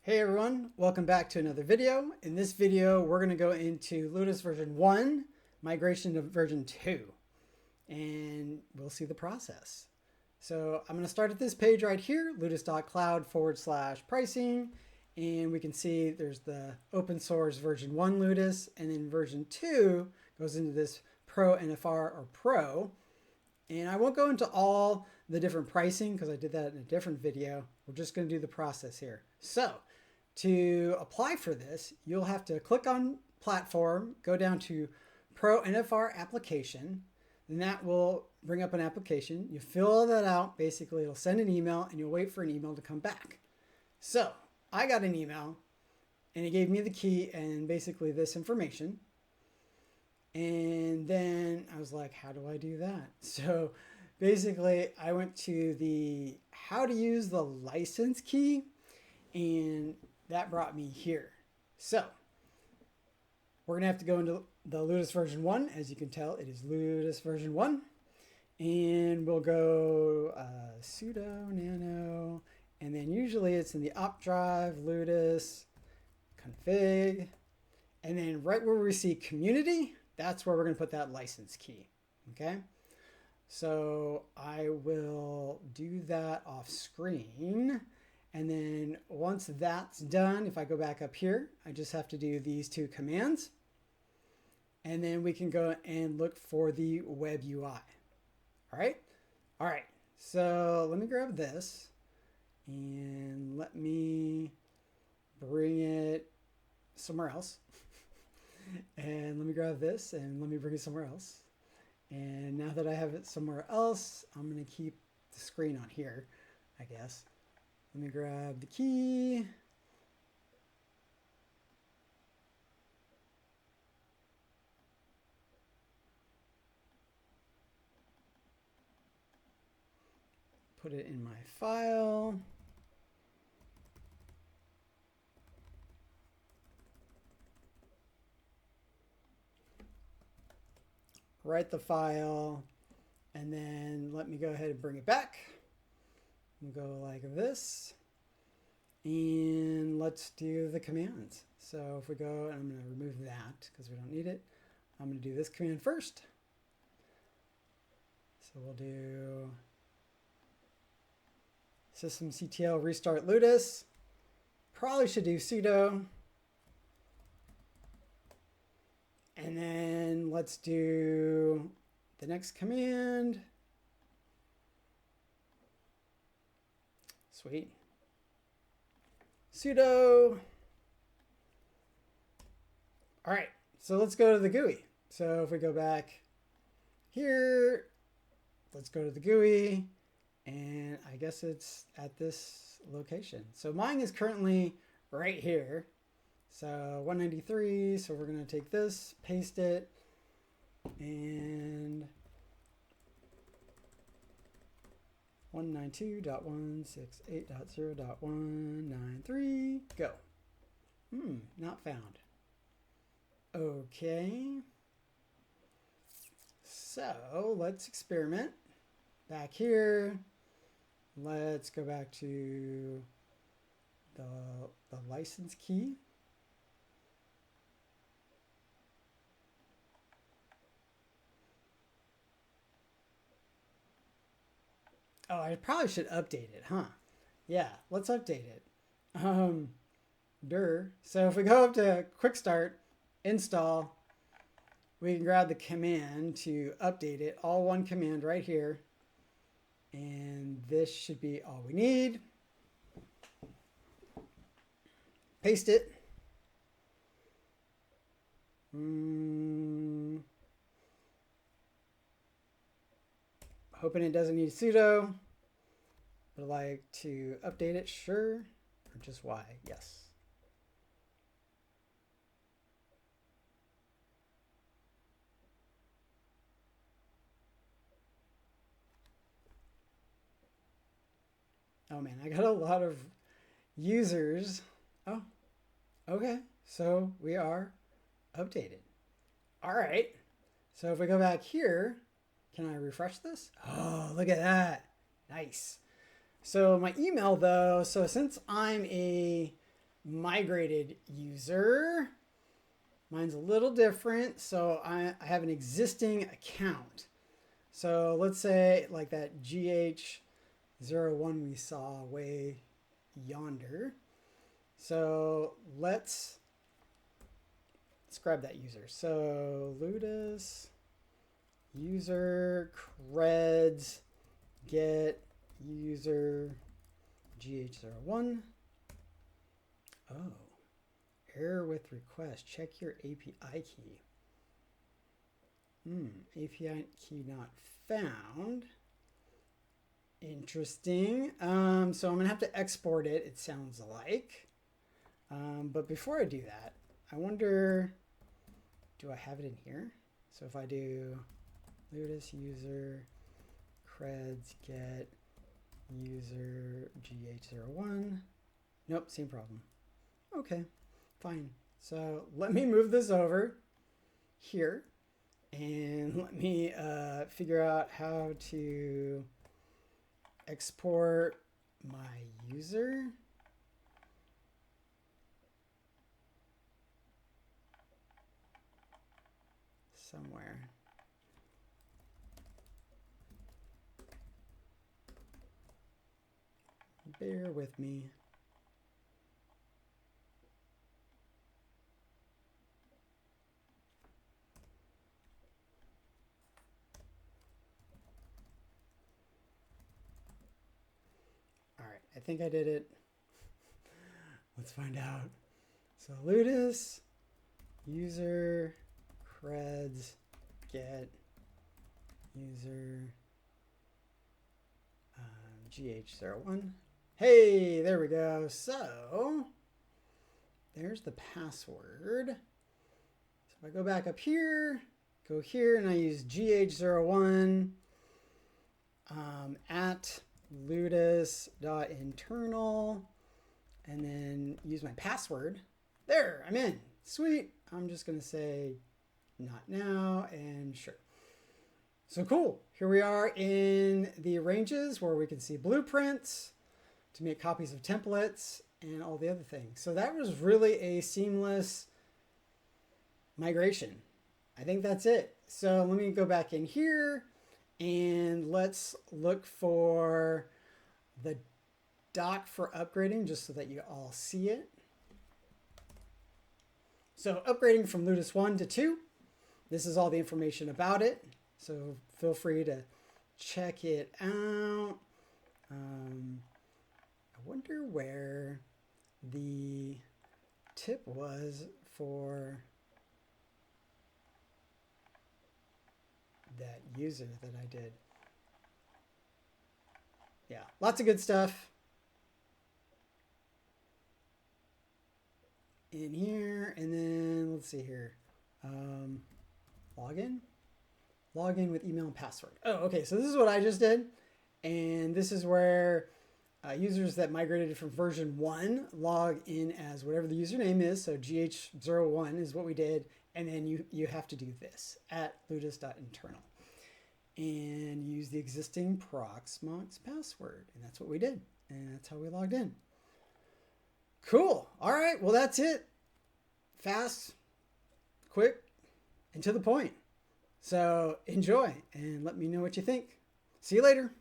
Hey everyone, welcome back to another video. In this video, we're going to go into Ludus version 1, migration to version 2, and we'll see the process. So I'm going to start at this page right here, ludus.cloud/pricing, and we can see there's the open source version 1 Ludus, and then version 2 goes into this Pro NFR or Pro. And I won't go into all the different pricing because I did that in a different video. We're just going to do the process here. So to apply for this, you'll have to click on platform, go down to Pro NFR application, and that will bring up an application. You fill all that out. Basically, it'll send an email and you'll wait for an email to come back. So I got an email and it gave me the key and basically this information. And then I was like, how do I do that? So basically I went to the how to use the license key and that brought me here. So we're going to have to go into the Ludus version 1. As you can tell, it is Ludus version 1. And we'll go sudo nano. And then usually it's in the op drive, Ludus, config. And then right where we see community, that's where we're going to put that license key. Okay. So I will do that off screen. And then once that's done, if I go back up here, I just have to do these two commands. And then we can go and look for the webUI. All right. All right. So let me grab this and let me bring it somewhere else. And let me grab this and let me bring it somewhere else. And now that I have it somewhere else, I'm going to keep the screen on here, I guess. Let me grab the key. Put it in my file. Write the file, and then let me go ahead and bring it back. We'll go like this, and let's do the commands. So if we go, and I'm going to remove that because we don't need it. I'm going to do this command first. So we'll do systemctl restart Ludus. Probably should do sudo. And then let's do the next command. Sweet. Sudo. All right, so let's go to the GUI. So if we go back here, let's go to the GUI, and I guess it's at this location. So mine is currently right here. So 193, so we're going to take this, paste it, and 192.168.0.193, go. Not found. Okay. So let's experiment. Back here, let's go back to the license key. Oh, I probably should update it, huh? Yeah, let's update it. So if we go up to quick start, install, we can grab the command to update it, all one command right here. And this should be all we need. Paste it. Hoping it doesn't need sudo. Would like to update it, sure. Or just Y, yes. Oh man, I got a lot of users. Oh, okay. So we are updated. All right. So if we go back here, can I refresh this? Oh, look at that. Nice. So my email though, so since I'm a migrated user. Mine's a little different. So I have an existing account. So let's say like that GH01 we saw way yonder. So let's grab that user. So Ludus user creds get user GH01. Oh, error with request. Check your API key. API key not found. Interesting. So I'm going to have to export it, it sounds like. But before I do that, I wonder, do I have it in here? So if I do Ludus user creds get user GH01. Nope, same problem. Okay, fine. So let me move this over here and let me figure out how to export my user. Somewhere. Bear with me. All right, I think I did it. Let's find out. So Ludus user creds get user GH01. Hey, there we go. So there's the password. So if I go back up here, go here, and I use GH01 at ludus.internal, and then use my password. There, I'm in. Sweet. I'm just going to say not now and sure. So cool. Here we are in the ranges where we can see blueprints to make copies of templates and all the other things. So that was really a seamless migration. I think that's it. So let me go back in here and let's look for the doc for upgrading just so that you all see it. So upgrading from Ludus 1 to 2. This is all the information about it. So feel free to check it out. I wonder where the tip was for that user that I did. Yeah, lots of good stuff in here. And then let's see here. Login with email and password. Oh, okay. So this is what I just did. And this is where users that migrated from version 1 log in as whatever the username is. So GH01 is what we did. And then you have to do this at ludus.internal and use the existing Proxmox password. And that's what we did. And that's how we logged in. Cool. All right. Well, that's it. Fast, quick, and to the point. So enjoy and let me know what you think. See you later.